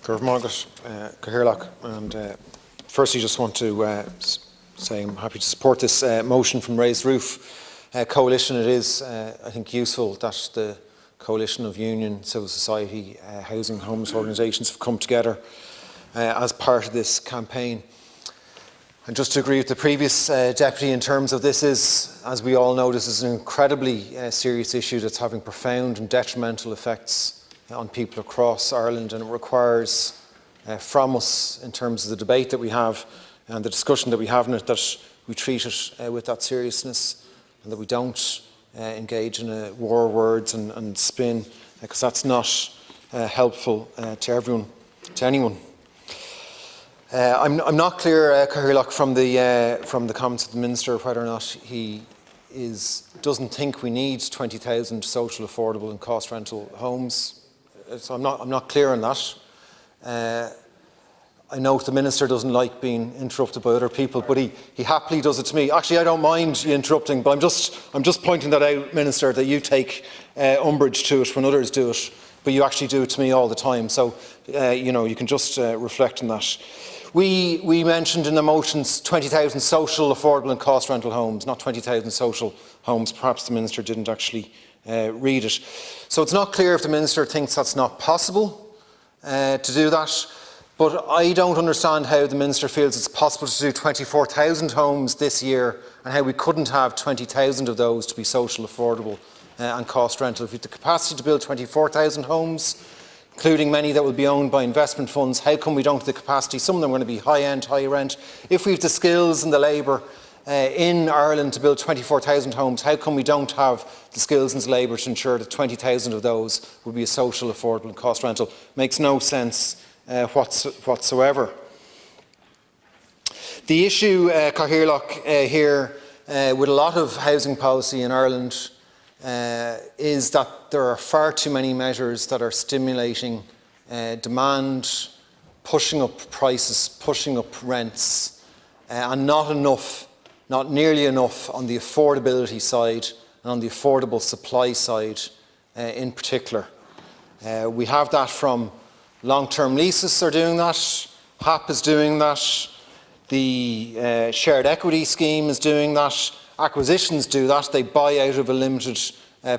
And firstly, just want to say I'm happy to support this motion from Raised Roof Coalition. It is, I think, useful that the coalition of union, civil society, housing, homeless organisations have come together as part of this campaign. And just to agree with the previous Deputy in terms of this is, as we all know, this is an incredibly serious issue that's having profound and detrimental effects on people across Ireland, and it requires from us, in terms of the debate that we have and the discussion that we have in it, that we treat it with that seriousness and that we don't engage in a war of words and spin, because that's not helpful to anyone. I'm not clear, Cathaoirleach, from the comments of the Minister, whether or not he doesn't think we need 20,000 social, affordable and cost rental homes. So I'm not clear on that. I know the Minister doesn't like being interrupted by other people, but he happily does it to me. Actually, I don't mind you interrupting, but I'm just pointing that out, Minister, that you take umbrage to it when others do it, but you actually do it to me all the time. So you can just reflect on that. We mentioned in the motions 20,000 social, affordable and cost rental homes, not 20,000 social homes. Perhaps the Minister didn't actually read it. So it's not clear if the Minister thinks that's not possible to do that, but I don't understand how the Minister feels it's possible to do 24,000 homes this year and how we couldn't have 20,000 of those to be social, affordable and cost rental. If we have the capacity to build 24,000 homes, including many that will be owned by investment funds, how come we don't have the capacity? Some of them are going to be high-end, high-rent. If we have the skills and the labour in Ireland to build 24,000 homes, how come we don't have the skills and the labour to ensure that 20,000 of those will be a social, affordable and cost rental? Makes no sense whatsoever. The issue, Cathaoirleach, here with a lot of housing policy in Ireland is that there are far too many measures that are stimulating demand, pushing up prices, pushing up rents, and not nearly enough on the affordability side and on the affordable supply side in particular. We have that from long-term leases are doing that, HAP is doing that, the shared equity scheme is doing that, acquisitions do that, they buy out of a limited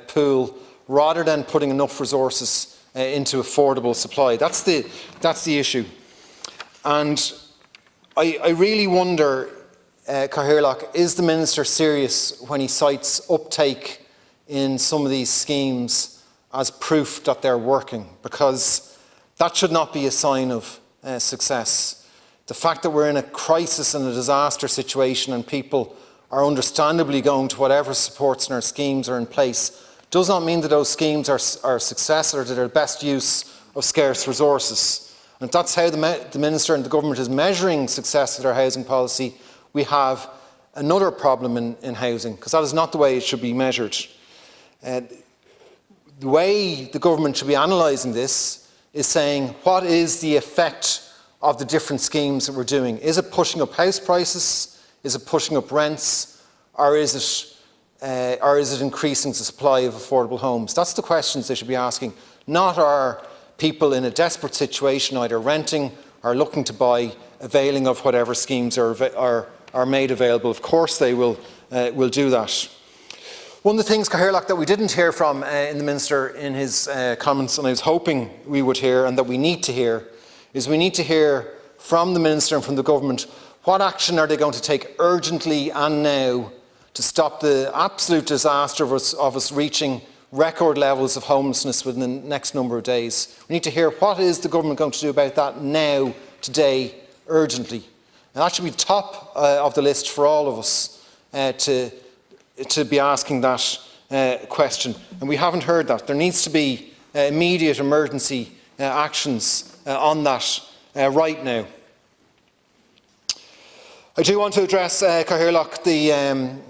pool rather than putting enough resources into affordable supply. That's the issue. And I really wonder, Cathaoirleach, is the Minister serious when he cites uptake in some of these schemes as proof that they're working? Because that should not be a sign of success. The fact that we're in a crisis and a disaster situation and people are understandably going to whatever supports and our schemes are in place does not mean that those schemes are a success or that they're the best use of scarce resources. And if that's how the Minister and the Government is measuring success of their housing policy, we have another problem in housing, because that is not the way it should be measured. The way the Government should be analysing this is saying, what is the effect of the different schemes that we're doing? Is it pushing up house prices? Is it pushing up rents? Or is it increasing the supply of affordable homes? That's the questions they should be asking. Not are people in a desperate situation, either renting or looking to buy, availing of whatever schemes are made available. Of course they will do that. One of the things, Cathaoirleach, that we didn't hear from in the Minister in his comments, and I was hoping we would hear and that we need to hear, is we need to hear from the Minister and from the Government what action are they going to take urgently and now to stop the absolute disaster of us reaching record levels of homelessness within the next number of days. We need to hear what is the Government going to do about that now, today, urgently. And that should be top of the list for all of us to be asking that question. And we haven't heard that. There needs to be immediate emergency actions on that right now. I do want to address, Cathaoirleach,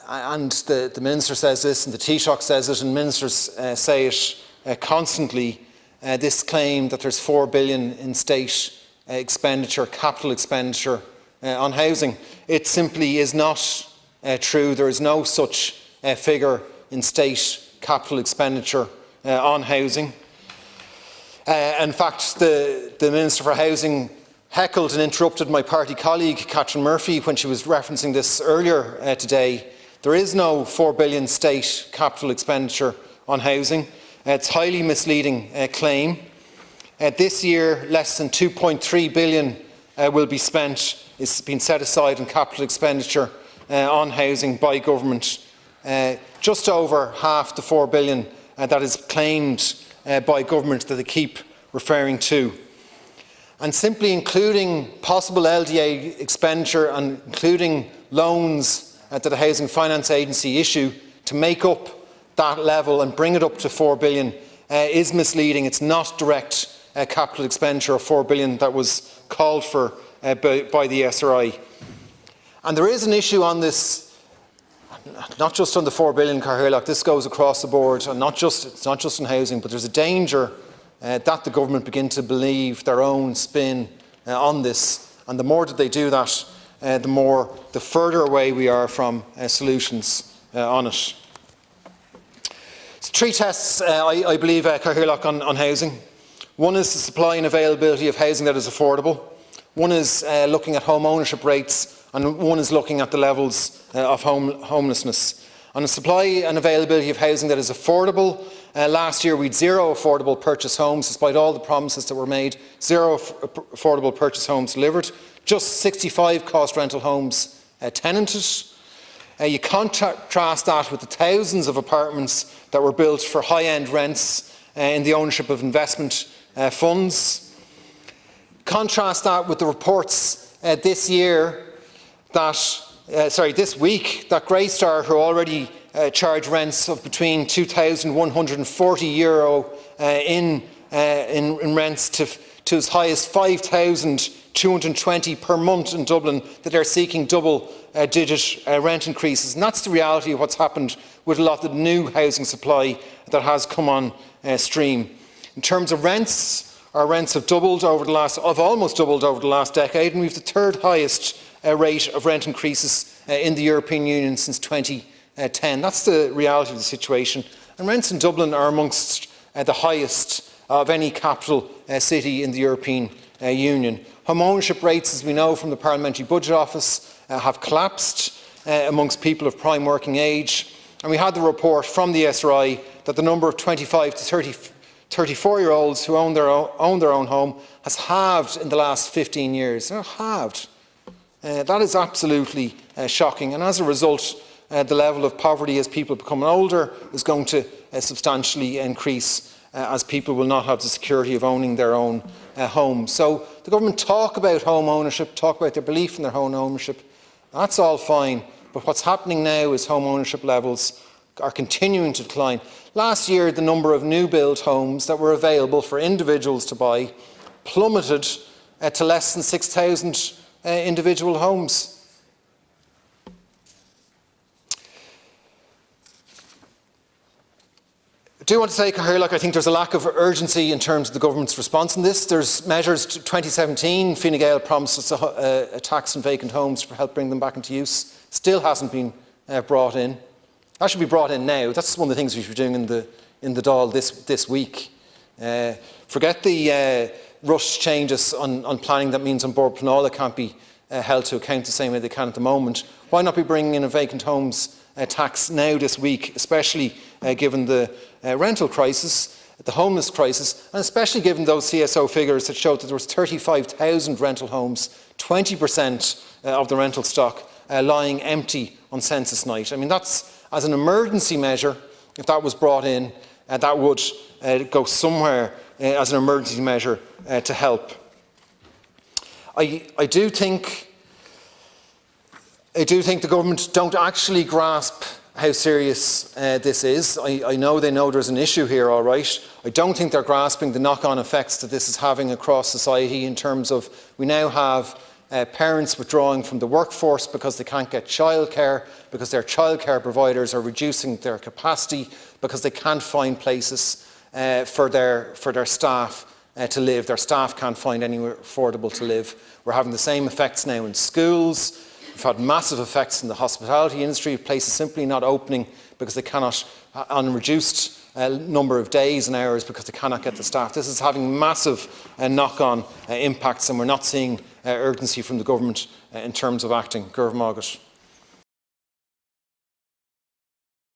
and the Minister says this and the Taoiseach says it and ministers say it constantly, this claim that there's 4 billion in state expenditure, capital expenditure on housing. It simply is not true. There is no such figure in state capital expenditure on housing. In fact, the the Minister for Housing heckled and interrupted my party colleague, Catherine Murphy, when she was referencing this earlier today. There is no €4 billion state capital expenditure on housing. It's a highly misleading claim. This year, less than €2.3 billion will be spent, is being set aside in capital expenditure on housing by government. Just over half the €4 billion that is claimed by government that they keep referring to. And simply including possible LDA expenditure and including loans that the Housing Finance Agency issue to make up that level and bring it up to €4 billion is misleading. It's not direct capital expenditure of €4 billion that was called for by the SRI. And there is an issue on this, not just on the €4 billion, Cathaoirleach, this goes across the board, and it's not just in housing, but there's a danger that the government begin to believe their own spin on this. And the more that they do that, the further away we are from solutions on it. So 3 tests, I believe, Cathaoirleach, on housing. One is the supply and availability of housing that is affordable. One is looking at home ownership rates, and one is looking at the levels of homelessness. On the supply and availability of housing that is affordable, last year we had 0 affordable purchase homes, despite all the promises that were made. 0 affordable purchase homes delivered. Just 65 cost rental homes tenanted. You contrast that with the thousands of apartments that were built for high-end rents in the ownership of investment funds. Contrast that with the reports this week, that Greystar, who already charge rents of between €2,140 in rents to as high as €5,220 per month in Dublin, that they're seeking double-digit rent increases. And that's the reality of what's happened with a lot of the new housing supply that has come on stream. In terms of rents, our rents have almost doubled over the last decade, and we have the 3rd highest rate of rent increases in the European Union since 2010. That's the reality of the situation. And rents in Dublin are amongst the highest of any capital city in the European Union. Home ownership rates, as we know from the Parliamentary Budget Office, have collapsed amongst people of prime working age. And we had the report from the SRI that the number of 25 to 34-year-olds who own their own home has halved in the last 15 years. Halved. That is absolutely shocking. And as a result, the level of poverty as people become older is going to substantially increase as people will not have the security of owning their own home. So the government talk about home ownership, talk about their belief in their home ownership. That's all fine. But what's happening now is home ownership levels are continuing to decline. Last year, the number of new build homes that were available for individuals to buy plummeted to less than 6,000 individual homes. I do want to say, Cathaoirleach, I think there's a lack of urgency in terms of the government's response on this. There's measures. 2017, Fine Gael promised us a tax on vacant homes to help bring them back into use. Still hasn't been brought in. That should be brought in now. That's one of the things we should be doing in the Dáil this week. Forget the rush changes on planning. That means on Board Pleanála can't be held to account the same way they can at the moment. Why not be bringing in a vacant homes tax now this week, especially given the rental crisis, the homeless crisis, and especially given those CSO figures that showed that there was 35,000 rental homes, 20% of the rental stock lying empty on census night. I mean, that's, as an emergency measure, if that was brought in, that would go somewhere as an emergency measure to help. I do think the government don't actually grasp how serious this is. I know they know there's an issue here, all right. I don't think they're grasping the knock-on effects that this is having across society in terms of we now have parents withdrawing from the workforce because they can't get childcare, because their childcare providers are reducing their capacity, because they can't find places for their staff to live. Their staff can't find anywhere affordable to live. We're having the same effects now in schools. We've had massive effects in the hospitality industry, places simply not opening because they cannot, on reduced number of days and hours because they cannot get the staff. This is having massive knock-on impacts, and we're not seeing urgency from the government in terms of acting. Gurv Mágat.